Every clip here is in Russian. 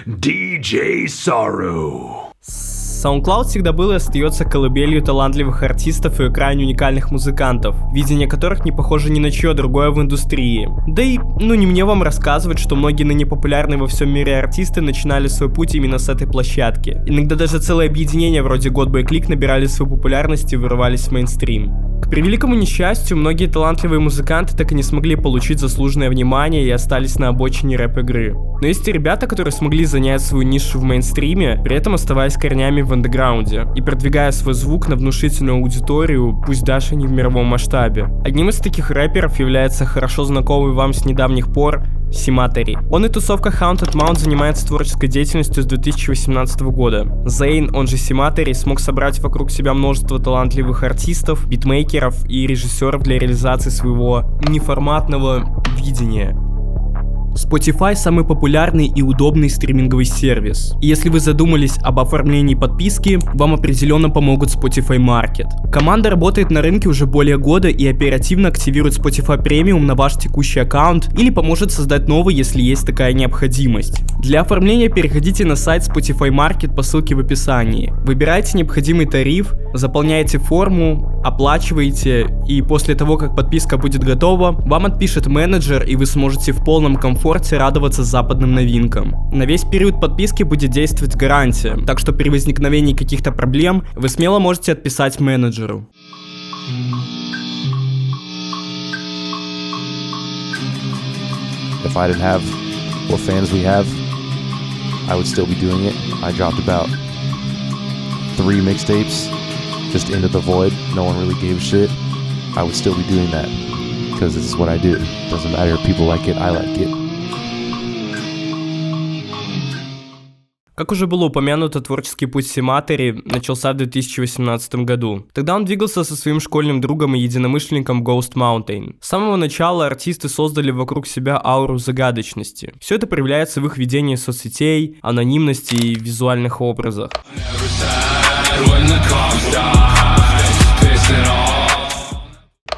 DJ Sorrow. SoundCloud всегда был и остается колыбелью талантливых артистов и крайне уникальных музыкантов, видение которых не похоже ни на чье другое в индустрии. Да и, не мне вам рассказывать, что многие ныне популярные во всем мире артисты начинали свой путь именно с этой площадки. Иногда даже целые объединения вроде Godboy Clique набирали свою популярность и вырывались в мейнстрим. К превеликому несчастью, многие талантливые музыканты так и не смогли получить заслуженное внимание и остались на обочине рэп-игры. Но есть и ребята, которые смогли занять свою нишу в мейнстриме, при этом оставаясь корнями в андеграунде и продвигая свой звук на внушительную аудиторию, пусть даже не в мировом масштабе. Одним из таких рэперов является хорошо знакомый вам с недавних пор Симатери. Он и тусовка Haunted Mount занимается творческой деятельностью с 2018 года. Зейн, он же Симатери, смог собрать вокруг себя множество талантливых артистов, битмейкеров и режиссеров для реализации своего неформатного видения. Spotify – самый популярный и удобный стриминговый сервис. И если вы задумались об оформлении подписки, вам определенно помогут Spotify Market. Команда работает на рынке уже более года и оперативно активирует Spotify Premium на ваш текущий аккаунт или поможет создать новый, если есть такая необходимость. Для оформления переходите на сайт Spotify Market по ссылке в описании. Выбирайте необходимый тариф, заполняете форму, оплачиваете, и после того, как подписка будет готова, вам отпишет менеджер, и вы сможете в полном комфорте радоваться западным новинкам. На весь период подписки будет действовать гарантия, так что при возникновении каких-то проблем вы смело можете отписать менеджеру. If I didn't have what fans we have, I would still be doing it. I dropped about 3 mixtapes just into the void. No one really gave a shit. I would still be doing that because this is what I do. Doesn't matter if people like it, I like it. Как уже было упомянуто, творческий путь Симатери начался в 2018 году. Тогда он двигался со своим школьным другом и единомышленником Ghost Mountain. С самого начала артисты создали вокруг себя ауру загадочности. Все это проявляется в их ведении соцсетей, анонимности и визуальных образах.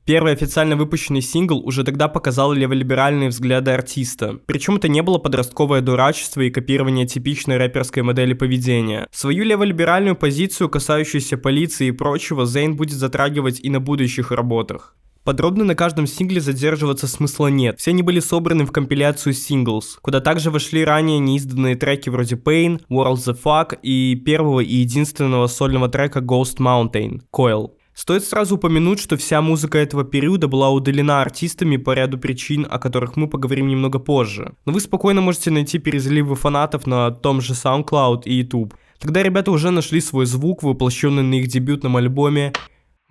Первый официально выпущенный сингл уже тогда показал леволиберальные взгляды артиста. Причем это не было подростковое дурачество и копирование типичной рэперской модели поведения. Свою леволиберальную позицию, касающуюся полиции и прочего, Зейн будет затрагивать и на будущих работах. Подробно на каждом сингле задерживаться смысла нет, все они были собраны в компиляцию Singles, куда также вошли ранее неизданные треки вроде Pain, World the Fuck и первого и единственного сольного трека Ghost Mountain, Coil. Стоит сразу упомянуть, что вся музыка этого периода была удалена артистами по ряду причин, о которых мы поговорим немного позже. Но вы спокойно можете найти перезаливы фанатов на том же SoundCloud и YouTube. Тогда ребята уже нашли свой звук, воплощенный на их дебютном альбоме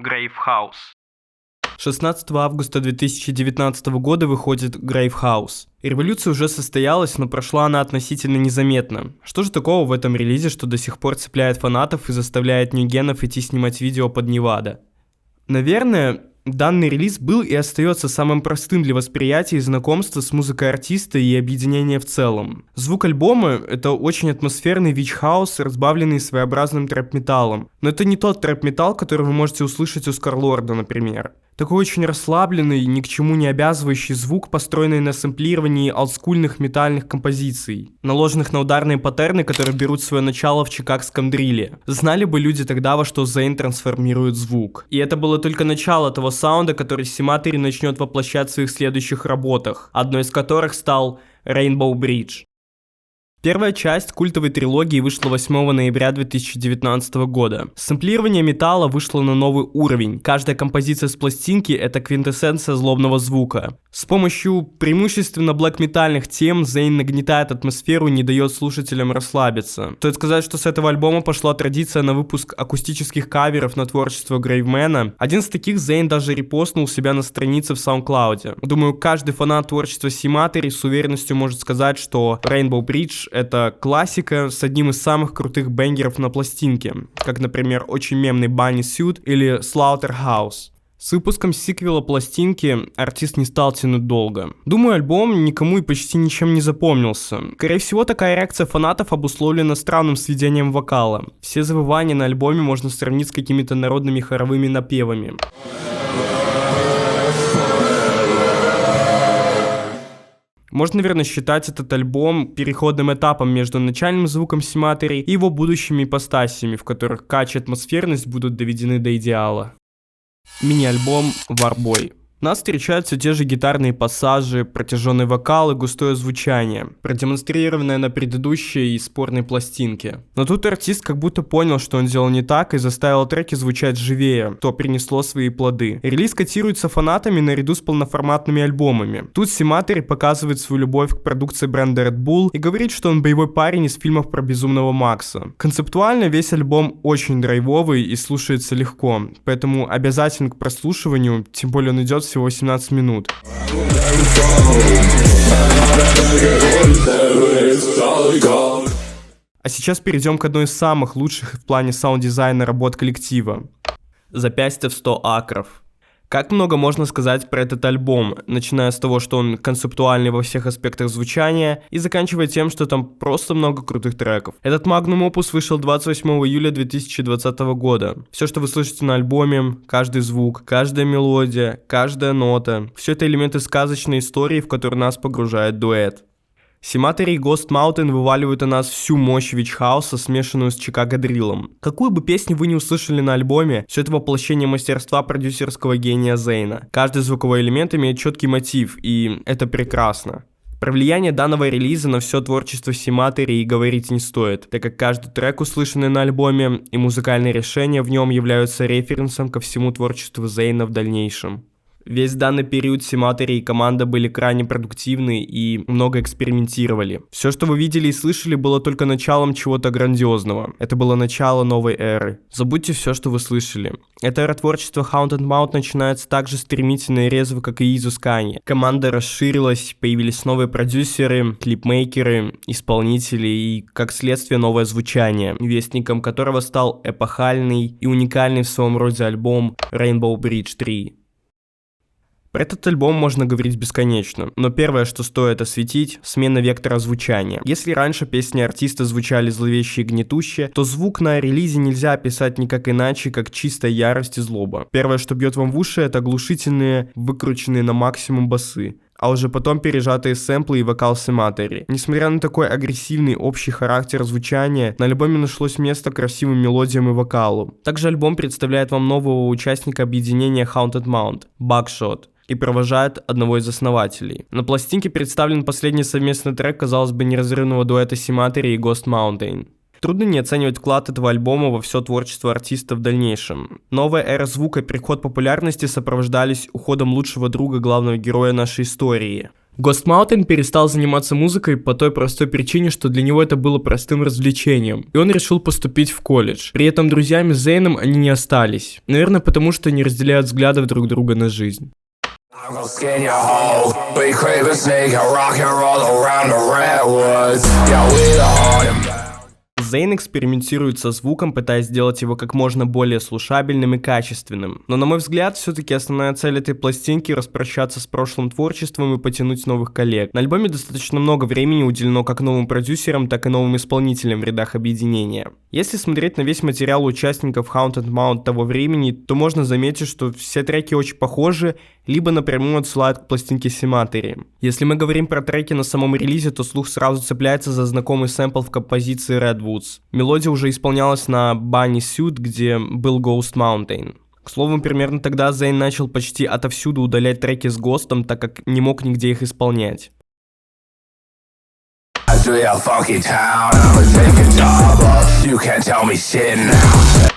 Grave House. 16 августа 2019 года выходит Grave House. Революция уже состоялась, но прошла она относительно незаметно. Что же такого в этом релизе, что до сих пор цепляет фанатов и заставляет ньюгенов идти снимать видео под Невада? Наверное, данный релиз был и остается самым простым для восприятия и знакомства с музыкой артиста и объединения в целом. Звук альбома — это очень атмосферный вич-хаус, разбавленный своеобразным трэп-металлом. Но это не тот трэп-металл, который вы можете услышать у Скарлорда, например. Такой очень расслабленный, ни к чему не обязывающий звук, построенный на сэмплировании олдскульных метальных композиций, наложенных на ударные паттерны, которые берут свое начало в чикагском дрилле. Знали бы люди тогда, во что Зейн трансформирует звук. И это было только начало того саунда, который Симатери начнет воплощать в своих следующих работах, одной из которых стал Rainbow Bridge. Первая часть культовой трилогии вышла 8 ноября 2019 года. Сэмплирование металла вышло на новый уровень. Каждая композиция с пластинки — это квинтэссенция злобного звука. С помощью преимущественно блэк-метальных тем Зейн нагнетает атмосферу и не дает слушателям расслабиться. Стоит сказать, что с этого альбома пошла традиция на выпуск акустических каверов на творчество Грейвмена. Один из таких Зейн даже репостнул себя на странице в SoundCloud. Думаю, каждый фанат творчества Симатери с уверенностью может сказать, что Rainbow Bridge — это классика с одним из самых крутых бенгеров на пластинке, как, например, очень мемный Bunny Suit или Slaughterhouse. С выпуском сиквела пластинки артист не стал тянуть долго. Думаю, альбом никому и почти ничем не запомнился. Скорее всего, такая реакция фанатов обусловлена странным сведением вокала. Все завывания на альбоме можно сравнить с какими-то народными хоровыми напевами. Можно, наверное, считать этот альбом переходным этапом между начальным звуком Симатери и его будущими ипостасями, в которых кач и атмосферность будут доведены до идеала. Мини-альбом Warboy. Нас встречают все те же гитарные пассажи, протяженный вокал и густое звучание, продемонстрированное на предыдущей и спорной пластинке. Но тут артист как будто понял, что он делал не так, и заставил треки звучать живее, то принесло свои плоды. Релиз котируется фанатами наряду с полноформатными альбомами. Тут Симатери показывает свою любовь к продукции бренда Red Bull и говорит, что он боевой парень из фильмов про Безумного Макса. Концептуально весь альбом очень драйвовый и слушается легко, поэтому обязателен к прослушиванию, тем более он идет всего 18 минут. А сейчас перейдем к одной из самых лучших в плане саунд-дизайна работ коллектива. «Запястье в 100 акров». Как много можно сказать про этот альбом, начиная с того, что он концептуальный во всех аспектах звучания, и заканчивая тем, что там просто много крутых треков. Этот Magnum Opus вышел 28 июля 2020 года. Все, что вы слышите на альбоме, каждый звук, каждая мелодия, каждая нота, все это элементы сказочной истории, в которую нас погружает дуэт. Симатери и Ghost Mountain вываливают на нас всю мощь вич-хауса, смешанную с Чикаго-дриллом. Какую бы песню вы не услышали на альбоме, все это воплощение мастерства продюсерского гения Зейна. Каждый звуковой элемент имеет четкий мотив, и это прекрасно. Про влияние данного релиза на все творчество Симатери и говорить не стоит, так как каждый трек, услышанный на альбоме, и музыкальные решения в нем являются референсом ко всему творчеству Зейна в дальнейшем. Весь данный период Симатери и команда были крайне продуктивны и много экспериментировали. Все, что вы видели и слышали, было только началом чего-то грандиозного. Это было начало новой эры. Забудьте все, что вы слышали. Эта эра творчества Haunted Mound начинается так же стремительно и резво, как и Изу Скани. Команда расширилась, появились новые продюсеры, клипмейкеры, исполнители и, как следствие, новое звучание, вестником которого стал эпохальный и уникальный в своем роде альбом Rainbow Bridge 3. Про этот альбом можно говорить бесконечно, но первое, что стоит осветить, смена вектора звучания. Если раньше песни артиста звучали зловеще и гнетуще, то звук на релизе нельзя описать никак иначе, как чистая ярость и злоба. Первое, что бьет вам в уши, это оглушительные, выкрученные на максимум басы, а уже потом пережатые сэмплы и вокал Симатери. Несмотря на такой агрессивный общий характер звучания, на альбоме нашлось место красивым мелодиям и вокалу. Также альбом представляет вам нового участника объединения Haunted Mound – Buckshot, и провожает одного из основателей. На пластинке представлен последний совместный трек, казалось бы, неразрывного дуэта Симатери и Ghost Mountain. Трудно не оценивать вклад этого альбома во все творчество артиста в дальнейшем. Новая эра звука и приход популярности сопровождались уходом лучшего друга главного героя нашей истории. Ghost Mountain перестал заниматься музыкой по той простой причине, что для него это было простым развлечением, и он решил поступить в колледж. При этом друзьями с Зейном они не остались. Наверное, потому что не разделяют взглядов друг друга на жизнь. I'm gonna skin your hole. We crave a snake and rock and roll around the redwoods. Yeah, we the haunted. Зейн экспериментирует со звуком, пытаясь сделать его как можно более слушабельным и качественным. Но, на мой взгляд, все-таки основная цель этой пластинки — распрощаться с прошлым творчеством и потянуть новых коллег. На альбоме достаточно много времени уделено как новым продюсерам, так и новым исполнителям в рядах объединения. Если смотреть на весь материал участников Haunted Mound того времени, то можно заметить, что все треки очень похожи, либо напрямую отсылают к пластинке Симатери. Если мы говорим про треки на самом релизе, то слух сразу цепляется за знакомый сэмпл в композиции Redwoods. Мелодия уже исполнялась на Bunny Suit, где был Ghost Mountain. К слову, примерно тогда Зейн начал почти отовсюду удалять треки с Ghost'ом, так как не мог нигде их исполнять.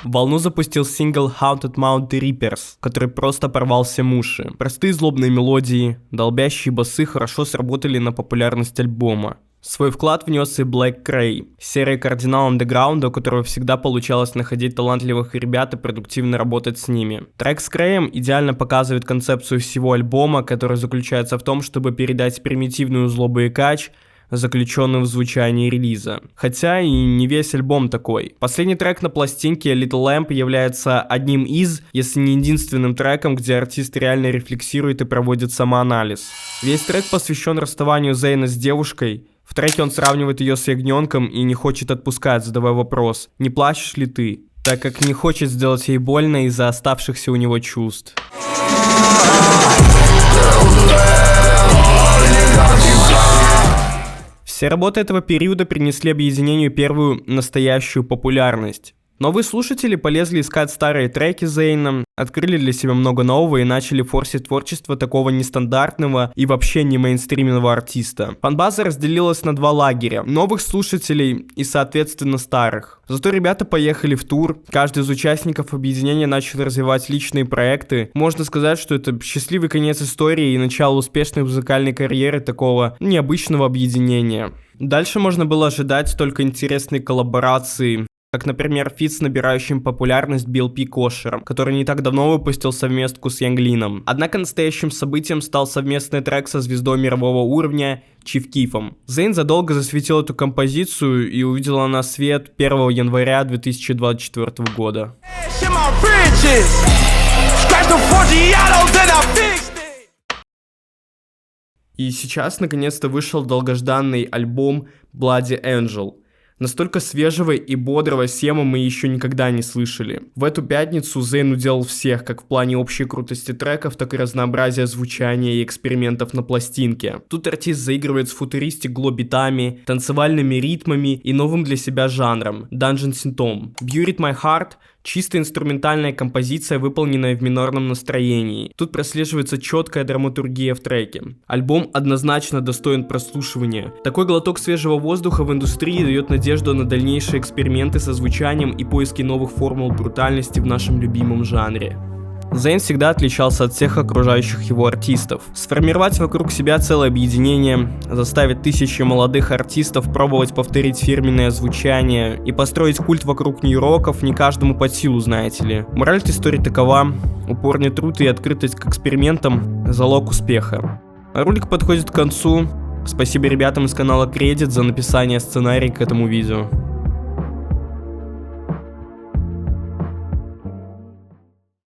Волну запустил сингл Haunted Mound The Reapers, который просто порвал все уши. Простые злобные мелодии, долбящие басы хорошо сработали на популярность альбома. Свой вклад внес и Black Cray, серия кардинал андеграунда, у которого всегда получалось находить талантливых ребят и продуктивно работать с ними. Трек с Крейем идеально показывает концепцию всего альбома, которая заключается в том, чтобы передать примитивную злобу и кач, заключенную в звучании релиза. Хотя и не весь альбом такой. Последний трек на пластинке Little Lamp является одним из, если не единственным треком, где артист реально рефлексирует и проводит самоанализ. Весь трек посвящен расставанию Зейна с девушкой. В треке он сравнивает ее с ягненком и не хочет отпускать, задавая вопрос: «Не плачешь ли ты?», так как не хочет сделать ей больно из-за оставшихся у него чувств. Все работы этого периода принесли объединению первую настоящую популярность. Новые слушатели полезли искать старые треки Зейна, открыли для себя много нового и начали форсить творчество такого нестандартного и вообще не мейнстримного артиста. Фан-база разделилась на два лагеря: новых слушателей и, соответственно, старых. Зато ребята поехали в тур, каждый из участников объединения начал развивать личные проекты. Можно сказать, что это счастливый конец истории и начало успешной музыкальной карьеры такого необычного объединения. Дальше можно было ожидать только интересной коллаборации, как, например, фит с набирающим популярность BLP Кошером, который не так давно выпустил совместку с Янглином. Однако настоящим событием стал совместный трек со звездой мирового уровня Чиф Кифом. Зейн задолго засветил эту композицию и увидела она свет 1 января 2024 года. И сейчас наконец-то вышел долгожданный альбом Bloody Angel. Настолько свежего и бодрого Сема мы еще никогда не слышали. В эту пятницу Зейн уделал всех, как в плане общей крутости треков, так и разнообразия звучания и экспериментов на пластинке. Тут артист заигрывает с футуристик гло-битами, танцевальными ритмами и новым для себя жанром – Dungeon Synthом. Buried My Heart – чисто инструментальная композиция, выполненная в минорном настроении. Тут прослеживается четкая драматургия в треке. Альбом однозначно достоин прослушивания. Такой глоток свежего воздуха в индустрии дает надежду на дальнейшие эксперименты со звучанием и поиски новых формул брутальности в нашем любимом жанре. Зейн всегда отличался от всех окружающих его артистов. Сформировать вокруг себя целое объединение, заставить тысячи молодых артистов пробовать повторить фирменное звучание и построить культ вокруг нью-роков не каждому под силу, знаете ли. Мораль этой истории такова: упорный труд и открытость к экспериментам – залог успеха. Ролик подходит к концу. Спасибо ребятам из канала Credit за написание сценария к этому видео.